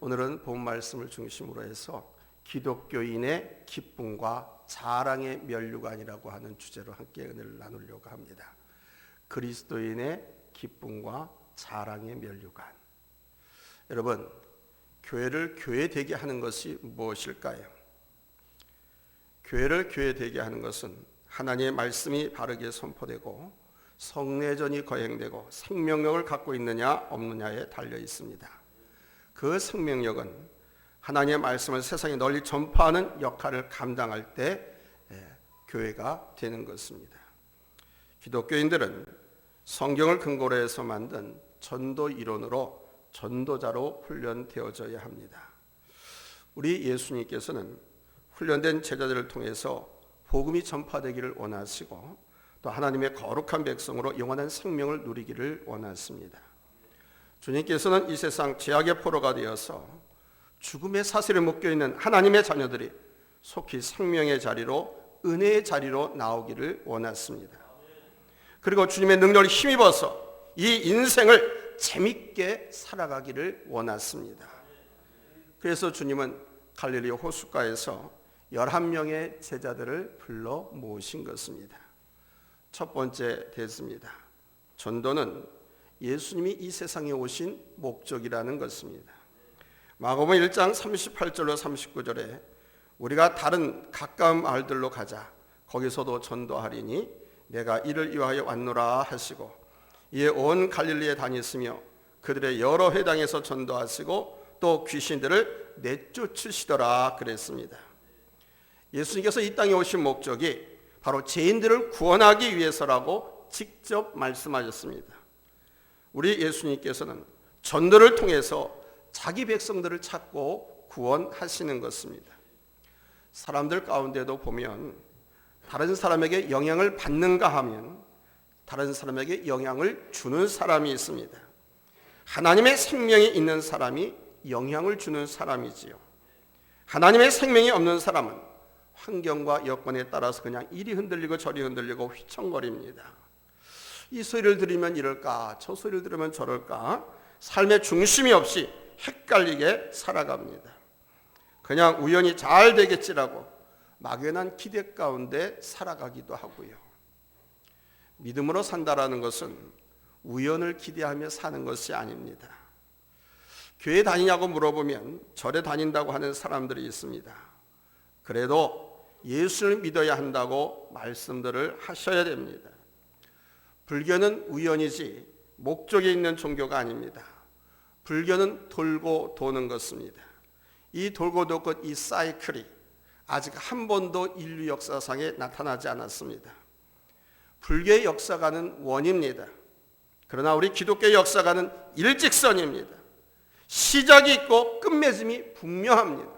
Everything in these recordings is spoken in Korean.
오늘은 본 말씀을 중심으로 해서 기독교인의 기쁨과 자랑의 면류관이라고 하는 주제로 함께 은혜를 나누려고 합니다. 그리스도인의 기쁨과 자랑의 면류관. 여러분, 교회를 교회되게 하는 것이 무엇일까요? 교회를 교회되게 하는 것은 하나님의 말씀이 바르게 선포되고 성례전이 거행되고 생명력을 갖고 있느냐 없느냐에 달려 있습니다. 그 생명력은 하나님의 말씀을 세상에 널리 전파하는 역할을 감당할 때 교회가 되는 것입니다. 기독교인들은 성경을 근거로 해서 만든 전도 이론으로 전도자로 훈련되어져야 합니다. 우리 예수님께서는 훈련된 제자들을 통해서 복음이 전파되기를 원하시고 또 하나님의 거룩한 백성으로 영원한 생명을 누리기를 원하십니다. 주님께서는 이 세상 죄악의 포로가 되어서 죽음의 사슬에 묶여있는 하나님의 자녀들이 속히 생명의 자리로 은혜의 자리로 나오기를 원하십니다. 그리고 주님의 능력을 힘입어서 이 인생을 재밌게 살아가기를 원하십니다. 그래서 주님은 갈릴리 호숫가에서 11명의 제자들을 불러 모으신 것입니다. 첫 번째 됐습니다. 전도는 예수님이 이 세상에 오신 목적이라는 것입니다. 마가복음 1장 38절로 39절에 우리가 다른 가까운 마을들로 가자. 거기서도 전도하리니 내가 이를 위하여 왔노라 하시고 이에 온 갈릴리에 다니시며 그들의 여러 회당에서 전도하시고 또 귀신들을 내쫓으시더라 그랬습니다. 예수님께서 이 땅에 오신 목적이 바로 죄인들을 구원하기 위해서라고 직접 말씀하셨습니다. 우리 예수님께서는 전도를 통해서 자기 백성들을 찾고 구원하시는 것입니다. 사람들 가운데도 보면 다른 사람에게 영향을 받는가 하면 다른 사람에게 영향을 주는 사람이 있습니다. 하나님의 생명이 있는 사람이 영향을 주는 사람이지요. 하나님의 생명이 없는 사람은 환경과 여건에 따라서 그냥 이리 흔들리고 저리 흔들리고 휘청거립니다. 이 소리를 들으면 이럴까, 저 소리를 들으면 저럴까, 삶의 중심이 없이 헷갈리게 살아갑니다. 그냥 우연히 잘 되겠지라고 막연한 기대 가운데 살아가기도 하고요. 믿음으로 산다라는 것은 우연을 기대하며 사는 것이 아닙니다. 교회 다니냐고 물어보면 절에 다닌다고 하는 사람들이 있습니다. 그래도 예수를 믿어야 한다고 말씀들을 하셔야 됩니다. 불교는 우연이지 목적이 있는 종교가 아닙니다. 불교는 돌고 도는 것입니다. 이 돌고 도는 이 사이클이 아직 한 번도 인류 역사상에 나타나지 않았습니다. 불교의 역사가는 원입니다. 그러나 우리 기독교의 역사가는 일직선입니다. 시작이 있고 끝맺음이 분명합니다.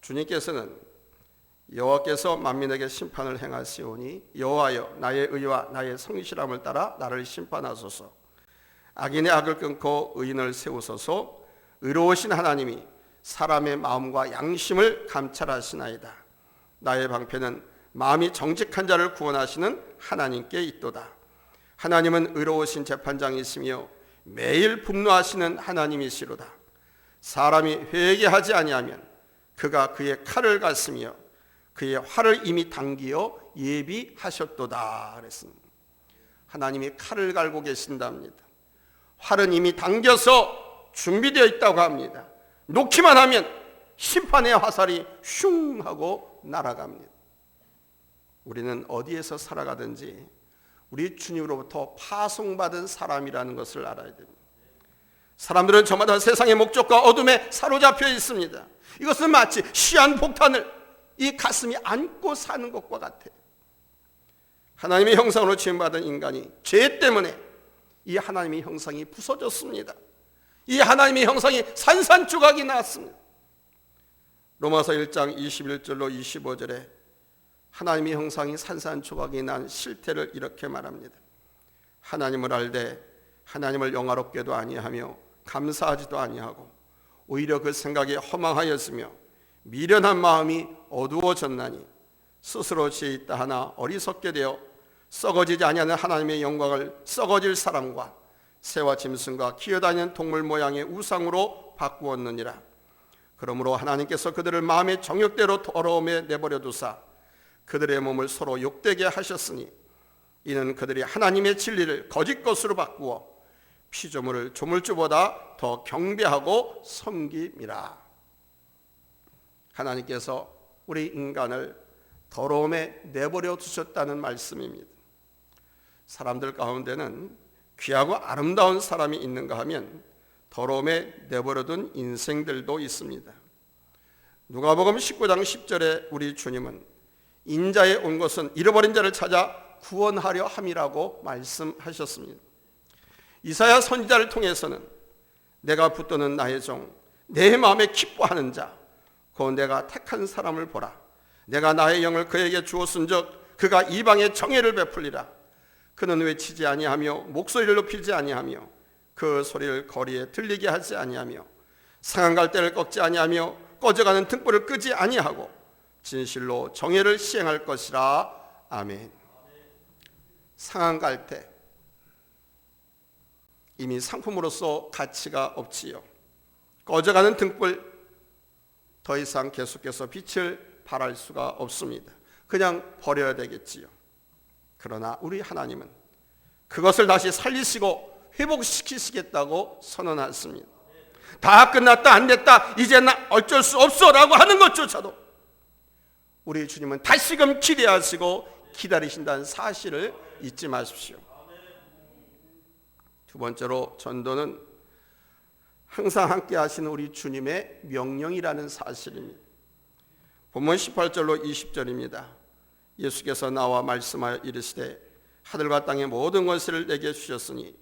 주님께서는 여호와께서 만민에게 심판을 행하시오니 여호와여 나의 의와 나의 성실함을 따라 나를 심판하소서. 악인의 악을 끊고 의인을 세우소서. 의로우신 하나님이 사람의 마음과 양심을 감찰하시나이다. 나의 방패는 마음이 정직한 자를 구원하시는 하나님께 있도다. 하나님은 의로우신 재판장이시며 매일 분노하시는 하나님이시로다. 사람이 회개하지 아니하면 그가 그의 칼을 갔으며 그의 활을 이미 당기어 예비하셨도다 그랬습니다. 하나님이 칼을 갈고 계신답니다. 활은 이미 당겨서 준비되어 있다고 합니다. 놓기만 하면 심판의 화살이 슝 하고 날아갑니다. 우리는 어디에서 살아가든지 우리 주님으로부터 파송받은 사람이라는 것을 알아야 됩니다. 사람들은 저마다 세상의 목적과 어둠에 사로잡혀 있습니다. 이것은 마치 시한폭탄을 이 가슴이 안고 사는 것과 같아요. 하나님의 형상으로 지음받은 인간이 죄 때문에 이 하나님의 형상이 부서졌습니다. 이 하나님의 형상이 산산조각이 났습니다. 로마서 1장 21절로 25절에 하나님의 형상이 산산조각이 난 실태를 이렇게 말합니다. 하나님을 알되 하나님을 영화롭게도 아니하며 감사하지도 아니하고 오히려 그 생각이 허망하였으며 미련한 마음이 어두워졌나니 스스로 지혜 있다 하나 어리석게 되어 썩어지지 아니하는 하나님의 영광을 썩어질 사람과 새와 짐승과 기어다니는 동물 모양의 우상으로 바꾸었느니라. 그러므로 하나님께서 그들을 마음의 정욕대로 더러움에 내버려 두사 그들의 몸을 서로 욕되게 하셨으니 이는 그들이 하나님의 진리를 거짓 것으로 바꾸어 피조물을 조물주보다 더 경배하고 섬김이라. 하나님께서 우리 인간을 더러움에 내버려 두셨다는 말씀입니다. 사람들 가운데는 귀하고 아름다운 사람이 있는가 하면 더러움에 내버려둔 인생들도 있습니다. 누가복음 19장 10절에 우리 주님은 인자에 온 것은 잃어버린 자를 찾아 구원하려 함이라고 말씀하셨습니다. 이사야 선지자를 통해서는 내가 붙드는 나의 종, 내 마음에 기뻐하는 자, 곧 내가 택한 사람을 보라. 내가 나의 영을 그에게 주었은즉 그가 이방의 정예를 베풀리라. 그는 외치지 아니하며 목소리를 높이지 아니하며 그 소리를 거리에 들리게 하지 아니하며 상한 갈대를 꺾지 아니하며 꺼져가는 등불을 끄지 아니하고 진실로 정예를 시행할 것이라. 아멘. 상한 갈대, 이미 상품으로서 가치가 없지요. 꺼져가는 등불, 더 이상 계속해서 빛을 발할 수가 없습니다. 그냥 버려야 되겠지요. 그러나 우리 하나님은 그것을 다시 살리시고 회복시키시겠다고 선언했습니다. 다 끝났다, 안 됐다, 이제 나 어쩔 수 없어 라고 하는 것조차도 우리 주님은 다시금 기대하시고 기다리신다는 사실을 잊지 마십시오. 두 번째로, 전도는 항상 함께 하시는 우리 주님의 명령이라는 사실입니다. 본문 18절로 20절입니다. 예수께서 나와 말씀하여 이르시되 하늘과 땅의 모든 것을 내게 주셨으니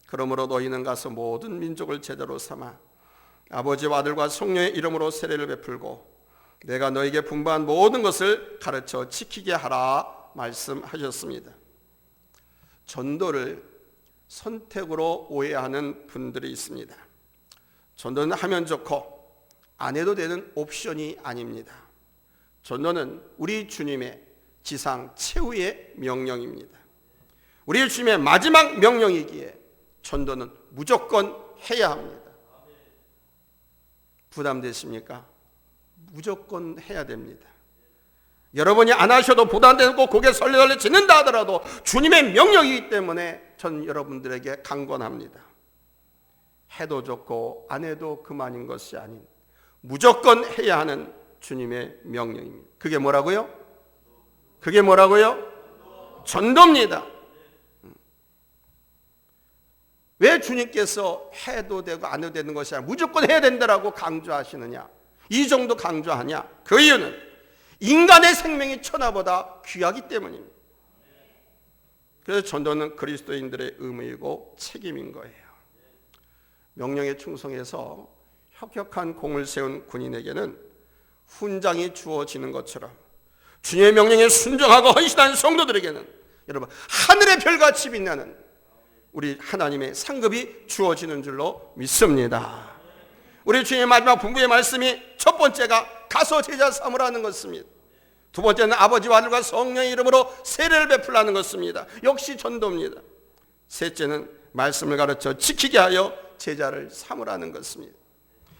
그러므로 너희는 가서 모든 민족을 제자로 삼아 아버지와 아들과 성령의 이름으로 세례를 베풀고 내가 너에게 분부한 모든 것을 가르쳐 지키게 하라 말씀하셨습니다. 전도를 선택으로 오해하는 분들이 있습니다. 전도는 하면 좋고 안 해도 되는 옵션이 아닙니다. 전도는 우리 주님의 지상 최후의 명령입니다. 우리 주님의 마지막 명령이기에 전도는 무조건 해야 합니다. 부담되십니까? 무조건 해야 됩니다. 여러분이 안 하셔도 부담되고 고개 설레설레 짖는다 하더라도 주님의 명령이기 때문에 전 여러분들에게 강권합니다. 해도 좋고 안 해도 그만인 것이 아닌 무조건 해야 하는 주님의 명령입니다. 그게 뭐라고요? 그게 뭐라고요? 전도입니다. 왜 주님께서 해도 되고 안 해도 되는 것이 아니라 무조건 해야 된다라고 강조하시느냐? 이 정도 강조하냐? 그 이유는 인간의 생명이 천하보다 귀하기 때문입니다. 그래서 전도는 그리스도인들의 의무이고 책임인 거예요. 명령에 충성해서 혁혁한 공을 세운 군인에게는 훈장이 주어지는 것처럼 주님의 명령에 순종하고 헌신한 성도들에게는 여러분 하늘의 별같이 빛나는 우리 하나님의 상급이 주어지는 줄로 믿습니다. 우리 주님의 마지막 분부의 말씀이 첫 번째가 가서 제자 삼으라는 것입니다. 두 번째는 아버지와 아들과 성령의 이름으로 세례를 베풀라는 것입니다. 역시 전도입니다. 셋째는 말씀을 가르쳐 지키게 하여 제자를 삼으라는 것입니다.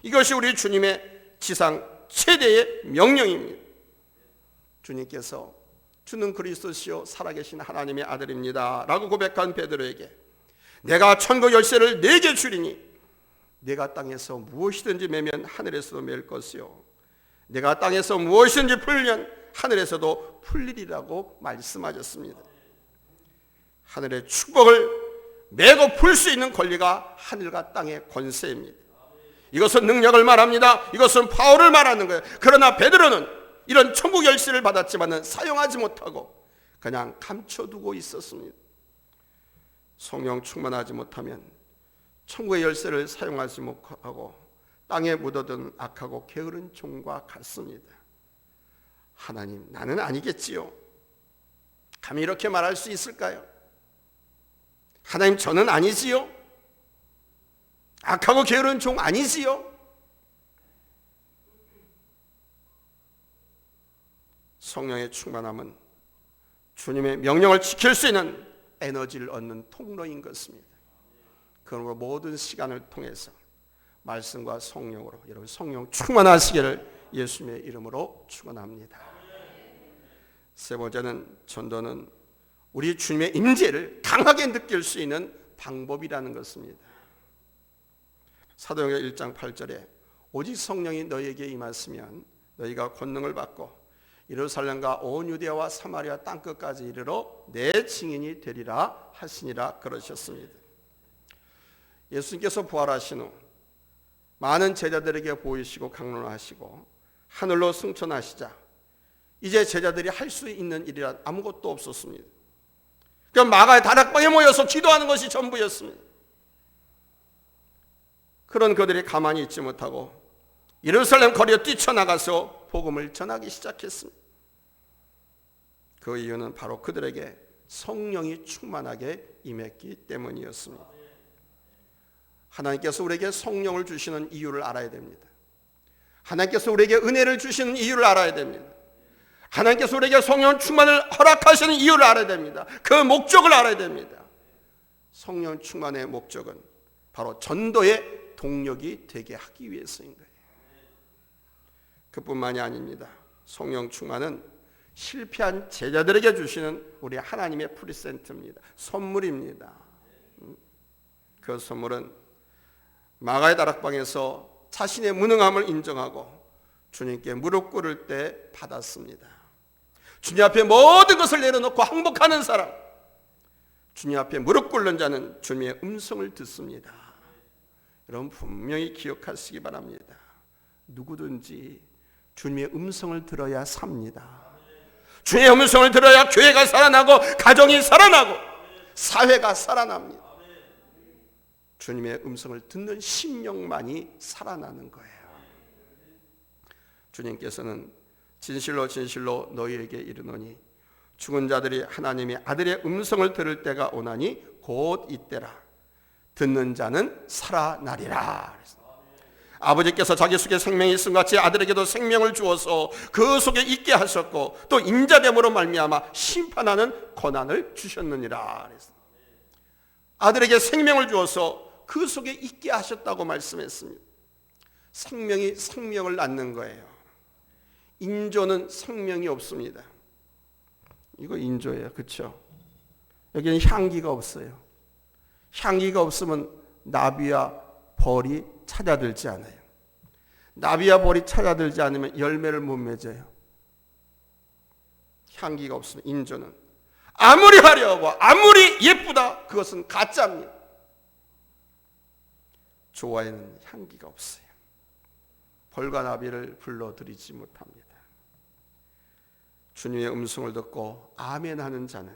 이것이 우리 주님의 지상 최대의 명령입니다. 주님께서 주는 그리스도시요 살아계신 하나님의 아들입니다 라고 고백한 베드로에게 내가 천국 열쇠를 네게 주리니 내가 땅에서 무엇이든지 매면 하늘에서도 맬 것이요 내가 땅에서 무엇이든지 풀면 하늘에서도 풀리리라고 말씀하셨습니다. 하늘의 축복을 매고 풀 수 있는 권리가 하늘과 땅의 권세입니다. 이것은 능력을 말합니다. 이것은 파워를 말하는 거예요. 그러나 베드로는 이런 천국 열쇠를 받았지만 사용하지 못하고 그냥 감춰두고 있었습니다. 성령 충만하지 못하면 천국의 열쇠를 사용하지 못하고 땅에 묻어둔 악하고 게으른 종과 같습니다. 하나님, 나는 아니겠지요. 감히 이렇게 말할 수 있을까요? 하나님, 저는 아니지요. 악하고 게으른 종 아니지요. 성령의 충만함은 주님의 명령을 지킬 수 있는 에너지를 얻는 통로인 것입니다. 그러므로 모든 시간을 통해서 말씀과 성령으로 여러분 성령 충만하시기를 예수님의 이름으로 축원합니다. 세 번째는 전도는 우리 주님의 임재를 강하게 느낄 수 있는 방법이라는 것입니다. 사도행전 1장 8절에 오직 성령이 너희에게 임하시면 너희가 권능을 받고 예루살렘과 온 유대와 사마리아 땅끝까지 이르러 내 증인이 되리라 하시니라 그러셨습니다. 예수님께서 부활하신 후 많은 제자들에게 보이시고 강론하시고 하늘로 승천하시자 이제 제자들이 할 수 있는 일이란 아무것도 없었습니다. 그럼 마가의 다락방에 모여서 기도하는 것이 전부였습니다. 그런 그들이 가만히 있지 못하고 예루살렘 거리에 뛰쳐나가서 복음을 전하기 시작했습니다. 그 이유는 바로 그들에게 성령이 충만하게 임했기 때문이었습니다. 하나님께서 우리에게 성령을 주시는 이유를 알아야 됩니다. 하나님께서 우리에게 은혜를 주시는 이유를 알아야 됩니다. 하나님께서 우리에게 성령 충만을 허락하시는 이유를 알아야 됩니다. 그 목적을 알아야 됩니다. 성령 충만의 목적은 바로 전도의 동력이 되게 하기 위해서인 거예요. 그뿐만이 아닙니다. 성령 충만은 실패한 제자들에게 주시는 우리 하나님의 프리센트입니다. 선물입니다. 그 선물은 마가의 다락방에서 자신의 무능함을 인정하고 주님께 무릎 꿇을 때 받았습니다. 주님 앞에 모든 것을 내려놓고 항복하는 사람, 주님 앞에 무릎 꿇는 자는 주님의 음성을 듣습니다. 여러분 분명히 기억하시기 바랍니다. 누구든지 주님의 음성을 들어야 삽니다. 주님의 음성을 들어야 교회가 살아나고 가정이 살아나고 사회가 살아납니다. 주님의 음성을 듣는 심령만이 살아나는 거예요. 주님께서는 진실로 진실로 너희에게 이르노니 죽은 자들이 하나님의 아들의 음성을 들을 때가 오나니 곧 이때라. 듣는 자는 살아나리라. 아버지께서 자기 속에 생명이 있음 같이 아들에게도 생명을 주어서 그 속에 있게 하셨고 또 인자됨으로 말미암아 심판하는 권한을 주셨느니라. 아들에게 생명을 주어서 그 속에 있게 하셨다고 말씀했습니다. 생명이 생명을 낳는 거예요. 인조는 생명이 없습니다. 이거 인조예요. 그렇죠? 여기는 향기가 없어요. 향기가 없으면 나비와 벌이 찾아들지 않아요. 나비와 벌이 찾아들지 않으면 열매를 못 맺어요. 향기가 없으면 인조는 아무리 화려하고 아무리 예쁘다 그것은 가짜입니다. 조화에는 향기가 없어요. 벌과 나비를 불러들이지 못합니다. 주님의 음성을 듣고 아멘 하는 자는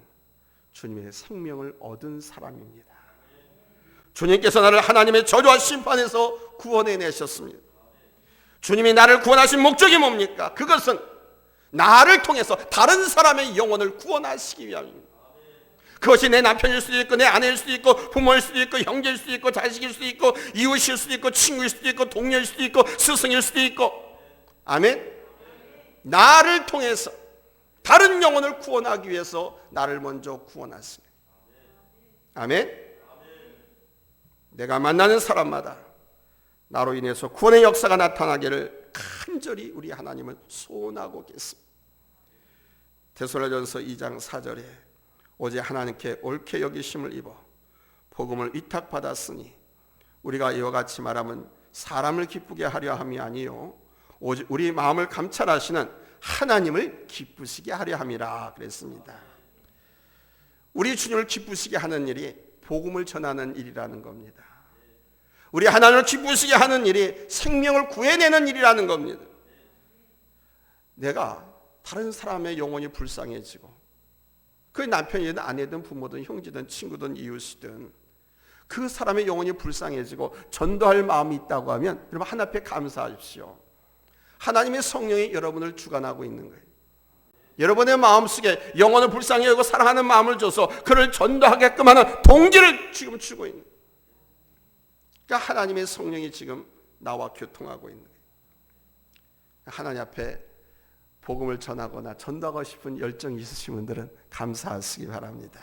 주님의 생명을 얻은 사람입니다. 주님께서 나를 하나님의 저주와 심판에서 구원해내셨습니다. 주님이 나를 구원하신 목적이 뭡니까? 그것은 나를 통해서 다른 사람의 영혼을 구원하시기 위함입니다. 그것이 내 남편일 수도 있고 내 아내일 수도 있고 부모일 수도 있고 형제일 수도 있고 자식일 수도 있고 이웃일 수도 있고 친구일 수도 있고 동료일 수도 있고 스승일 수도 있고 아멘. 나를 통해서 다른 영혼을 구원하기 위해서 나를 먼저 구원하십니다. 아멘. 내가 만나는 사람마다 나로 인해서 구원의 역사가 나타나기를 간절히 우리 하나님은 소원하고 계십니다. 데살로니가전서 2장 4절에 오직 하나님께 옳게 여기심을 입어 복음을 위탁받았으니 우리가 이와 같이 말하면 사람을 기쁘게 하려 함이 아니요 오직 우리 마음을 감찰하시는 하나님을 기쁘시게 하려 함이라 그랬습니다. 우리 주님을 기쁘시게 하는 일이 복음을 전하는 일이라는 겁니다. 우리 하나님을 기쁘시게 하는 일이 생명을 구해내는 일이라는 겁니다. 내가 다른 사람의 영혼이 불쌍해지고 그 남편이든 아내든 부모든 형제든 친구든 이웃이든 그 사람의 영혼이 불쌍해지고 전도할 마음이 있다고 하면 여러분 하나님 앞에 감사하십시오. 하나님의 성령이 여러분을 주관하고 있는 거예요. 여러분의 마음속에 영혼을 불쌍히 여기고 사랑하는 마음을 줘서 그를 전도하게끔 하는 동기를 지금 주고 있는 거예요. 그러니까 하나님의 성령이 지금 나와 교통하고 있는 거예요. 하나님 앞에 복음을 전하거나 전도하고 싶은 열정이 있으신 분들은 감사하시기 바랍니다.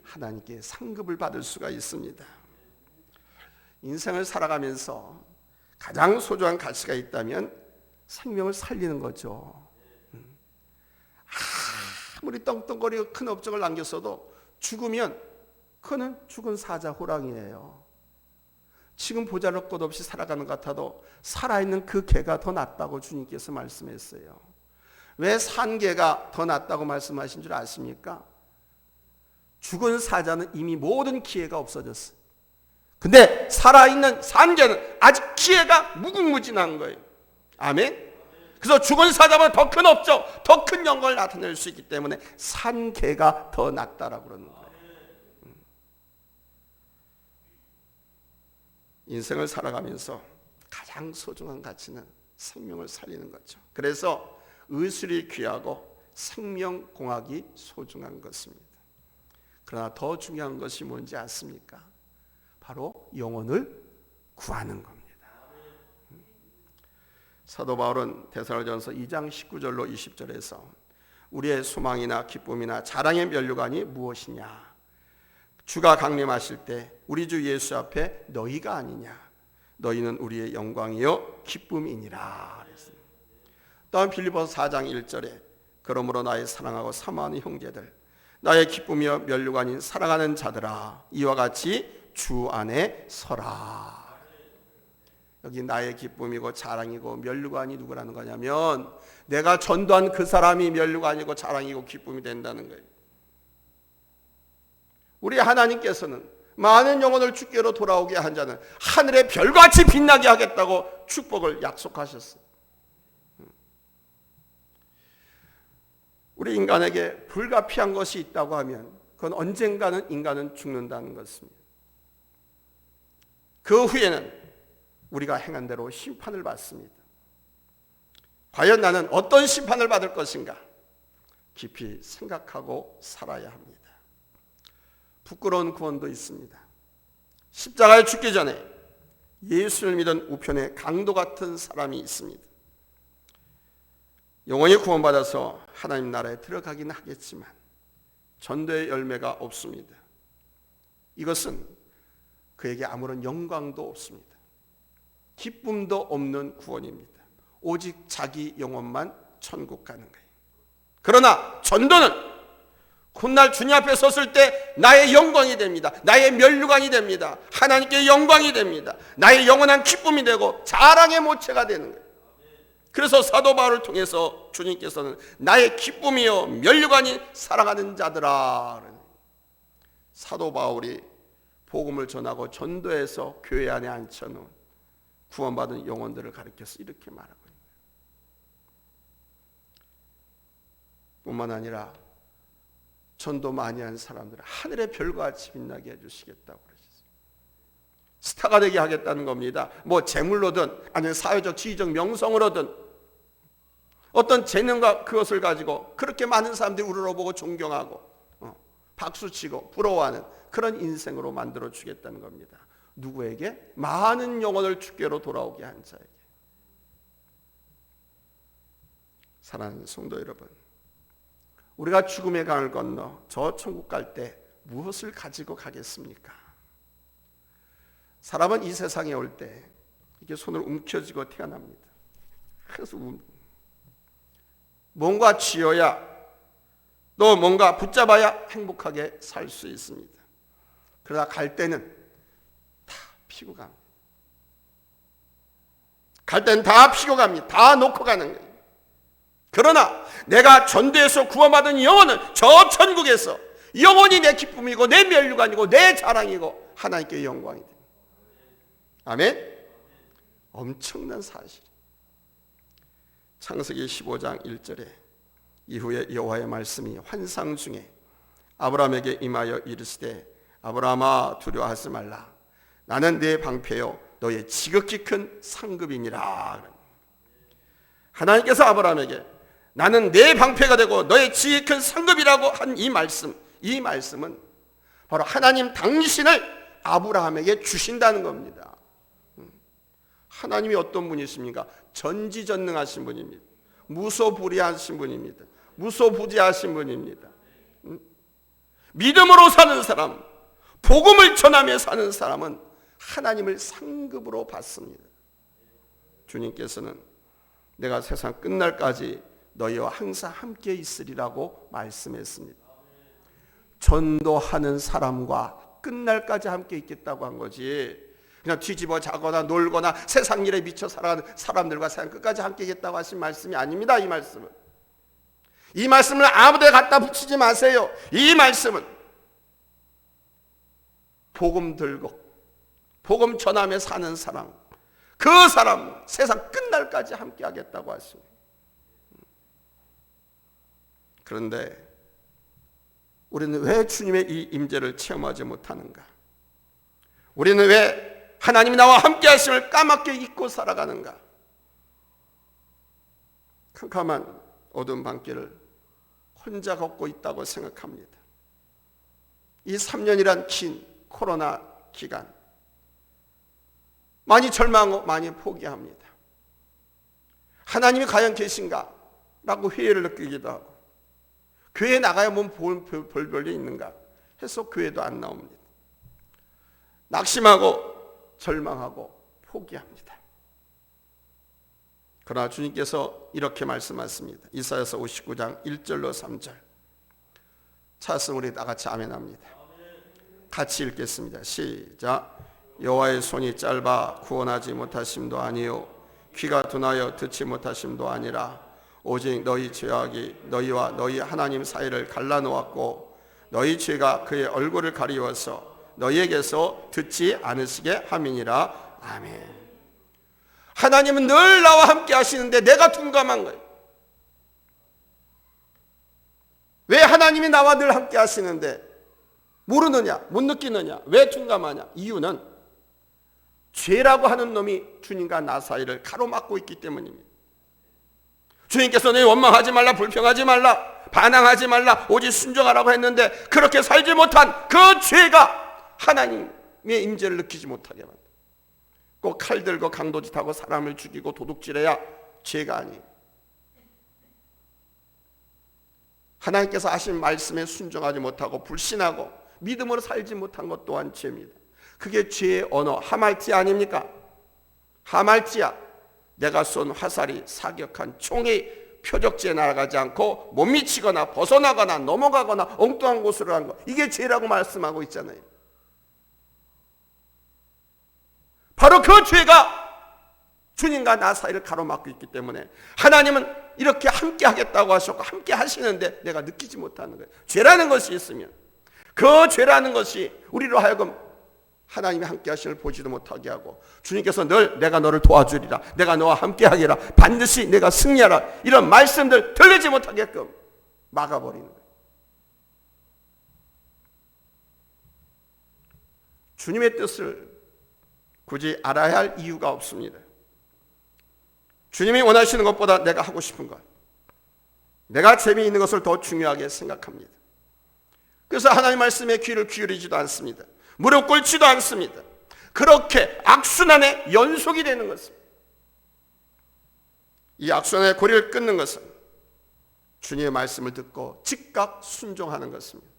하나님께 상급을 받을 수가 있습니다. 인생을 살아가면서 가장 소중한 가치가 있다면 생명을 살리는 거죠. 아무리 떵떵거리고 큰 업적을 남겼어도 죽으면 그는 죽은 사자 호랑이에요. 지금 보잘것 것 없이 살아가는 것 같아도 살아있는 그 개가 더 낫다고 주님께서 말씀했어요. 왜 산 개가 더 낫다고 말씀하신 줄 아십니까? 죽은 사자는 이미 모든 기회가 없어졌어요. 근데 살아있는 산 개는 아직 기회가 무궁무진한 거예요. 아멘? 그래서 죽은 사자보다 더 큰 업적, 더 큰 영광을 나타낼 수 있기 때문에 산 개가 더 낫다라고 그러는 거예요. 인생을 살아가면서 가장 소중한 가치는 생명을 살리는 거죠. 그래서 의술이 귀하고 생명공학이 소중한 것입니다. 그러나 더 중요한 것이 뭔지 아십니까? 바로 영혼을 구하는 겁니다. 사도 바울은 데살로니가전서 2장 19절로 20절에서 우리의 소망이나 기쁨이나 자랑의 면류관이 무엇이냐? 주가 강림하실 때 우리 주 예수 앞에 너희가 아니냐? 너희는 우리의 영광이요 기쁨이니라 그랬습니다. 또한 빌립보서 4장 1절에 그러므로 나의 사랑하고 사모하는 형제들 나의 기쁨이요 면류관인 사랑하는 자들아 이와 같이 주 안에 서라. 여기 나의 기쁨이고 자랑이고 면류관이 누구라는 거냐면 내가 전도한 그 사람이 면류관이고 자랑이고 기쁨이 된다는 거예요. 우리 하나님께서는 많은 영혼을 주께로 돌아오게 한 자는 하늘의 별같이 빛나게 하겠다고 축복을 약속하셨어요. 우리 인간에게 불가피한 것이 있다고 하면 그건 언젠가는 인간은 죽는다는 것입니다. 그 후에는 우리가 행한 대로 심판을 받습니다. 과연 나는 어떤 심판을 받을 것인가? 깊이 생각하고 살아야 합니다. 부끄러운 구원도 있습니다. 십자가에 죽기 전에 예수를 믿은 우편에 강도 같은 사람이 있습니다. 영원히 구원받아서 하나님 나라에 들어가긴 하겠지만 전도의 열매가 없습니다. 이것은 그에게 아무런 영광도 없습니다. 기쁨도 없는 구원입니다. 오직 자기 영혼만 천국 가는 거예요. 그러나 전도는 훗날 주님 앞에 섰을 때 나의 영광이 됩니다. 나의 면류관이 됩니다. 하나님께 영광이 됩니다. 나의 영원한 기쁨이 되고 자랑의 모체가 되는 거예요. 그래서 사도 바울을 통해서 주님께서는 나의 기쁨이요 면류관이 사랑하는 자들아. 사도 바울이 복음을 전하고 전도해서 교회 안에 앉혀놓은 구원받은 영혼들을 가리켜서 이렇게 말하고 있는 거예요. 뿐만 아니라 전도 많이 한 사람들을 하늘의 별과 같이 빛나게 해주시겠다고 그러셨어요. 스타가 되게 하겠다는 겁니다. 뭐 재물로든 아니면 사회적 지위적 명성으로든 어떤 재능과 그것을 가지고 그렇게 많은 사람들이 우러러보고 존경하고 박수치고 부러워하는 그런 인생으로 만들어 주겠다는 겁니다. 누구에게? 많은 영혼을 주께로 돌아오게 한 자에게. 사랑하는 성도 여러분, 우리가 죽음의 강을 건너 저 천국 갈 때 무엇을 가지고 가겠습니까? 사람은 이 세상에 올 때 이렇게 손을 움켜쥐고 태어납니다. 그래서 뭔가 쥐어야 또 뭔가 붙잡아야 행복하게 살 수 있습니다. 그러다 갈 때는 다 피고 갑니다. 갈 때는 다 피고 갑니다. 다 놓고 가는 거예요. 그러나 내가 전도해서 구원받은 영혼은 저 천국에서 영원히 내 기쁨이고 내 면류관이고 내 자랑이고 하나님께 영광이 됩니다. 아멘? 엄청난 사실. 창세기 15장 1절에 이후에 여호와의 말씀이 환상 중에 아브라함에게 임하여 이르시되 아브라함아 두려워하지 말라. 나는 네 방패요 너의 지극히 큰 상급이니라. 하나님께서 아브라함에게 나는 내 방패가 되고 너의 지극히 큰 상급이라고 한 이 말씀은 바로 하나님 당신을 아브라함에게 주신다는 겁니다. 하나님이 어떤 분이십니까? 전지전능하신 분입니다. 무소불위하신 분입니다. 무소부지하신 분입니다. 믿음으로 사는 사람, 복음을 전하며 사는 사람은 하나님을 상급으로 받습니다. 주님께서는 내가 세상 끝날까지 너희와 항상 함께 있으리라고 말씀했습니다. 전도하는 사람과 끝날까지 함께 있겠다고 한 거지, 그냥 뒤집어 자거나 놀거나 세상 일에 미쳐 살아가는 사람들과 세상 끝까지 함께 있겠다고 하신 말씀이 아닙니다. 이 말씀을 아무데나 갖다 붙이지 마세요. 이 말씀은 복음 들고 복음 전하며 사는 사람, 그 사람 세상 끝날까지 함께 하겠다고 하십니다. 그런데 우리는 왜 주님의 이 임재를 체험하지 못하는가? 우리는 왜 하나님이 나와 함께 하심을 까맣게 잊고 살아가는가? 캄캄한 어두운 밤길을 혼자 걷고 있다고 생각합니다. 이 3년이란 긴 코로나 기간, 많이 절망하고 많이 포기합니다. 하나님이 과연 계신가? 라고 회의를 느끼기도 하고, 교회에 나가야 뭔 별볼일이 있는가 해서 교회도 안 나옵니다. 낙심하고 절망하고 포기합니다. 그러나 주님께서 이렇게 말씀하십니다. 이사야서 59장 1절로 3절. 찾았으면 우리 다 같이 아멘합니다. 같이 읽겠습니다. 시작. 여호와의 손이 짧아 구원하지 못하심도 아니요 귀가 둔하여 듣지 못하심도 아니라 오직 너희 죄악이 너희와 너희 하나님 사이를 갈라놓았고 너희 죄가 그의 얼굴을 가리워서 너희에게서 듣지 않으시게 함이니라. 아멘. 하나님은 늘 나와 함께 하시는데 내가 둔감한 거예요. 왜 하나님이 나와 늘 함께 하시는데 모르느냐, 못 느끼느냐, 왜 둔감하냐? 이유는 죄라고 하는 놈이 주님과 나 사이를 가로막고 있기 때문입니다. 주님께서 너 원망하지 말라, 불평하지 말라, 반항하지 말라, 오직 순종하라고 했는데 그렇게 살지 못한 그 죄가 하나님의 임재를 느끼지 못하게 만든다. 꼭 칼 들고 강도짓하고 사람을 죽이고 도둑질해야 죄가 아니에요. 하나님께서 하신 말씀에 순종하지 못하고 불신하고 믿음으로 살지 못한 것 또한 죄입니다. 그게 죄의 언어, 하말티아 아닙니까? 하말티아. 내가 쏜 화살이 사격한 총이 표적지에 날아가지 않고 못 미치거나 벗어나거나 넘어가거나 엉뚱한 곳으로 간 것, 이게 죄라고 말씀하고 있잖아요. 바로 그 죄가 주님과 나 사이를 가로막고 있기 때문에 하나님은 이렇게 함께 하겠다고 하셨고 함께 하시는데 내가 느끼지 못하는 거예요. 죄라는 것이 있으면 그 죄라는 것이 우리로 하여금 하나님이 함께 하심을 보지도 못하게 하고, 주님께서 늘 내가 너를 도와주리라, 내가 너와 함께 하리라, 반드시 내가 승리하라, 이런 말씀들 들리지 못하게끔 막아버리는 거예요. 주님의 뜻을 굳이 알아야 할 이유가 없습니다. 주님이 원하시는 것보다 내가 하고 싶은 것, 내가 재미있는 것을 더 중요하게 생각합니다. 그래서 하나님 말씀에 귀를 기울이지도 않습니다. 무릎 꿇지도 않습니다. 그렇게 악순환의 연속이 되는 것입니다. 이 악순환의 고리를 끊는 것은 주님의 말씀을 듣고 즉각 순종하는 것입니다.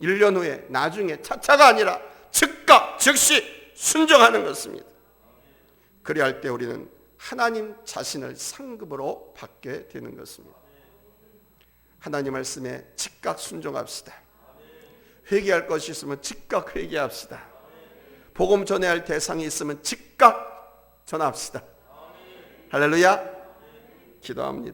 1년 후에 나중에 차차가 아니라 즉각 즉시 순종하는 것입니다. 그리할 때 우리는 하나님 자신을 상급으로 받게 되는 것입니다. 하나님 말씀에 즉각 순종합시다. 회개할 것이 있으면 즉각 회개합시다. 복음 전해야 할 대상이 있으면 즉각 전합시다. 할렐루야. 기도합니다.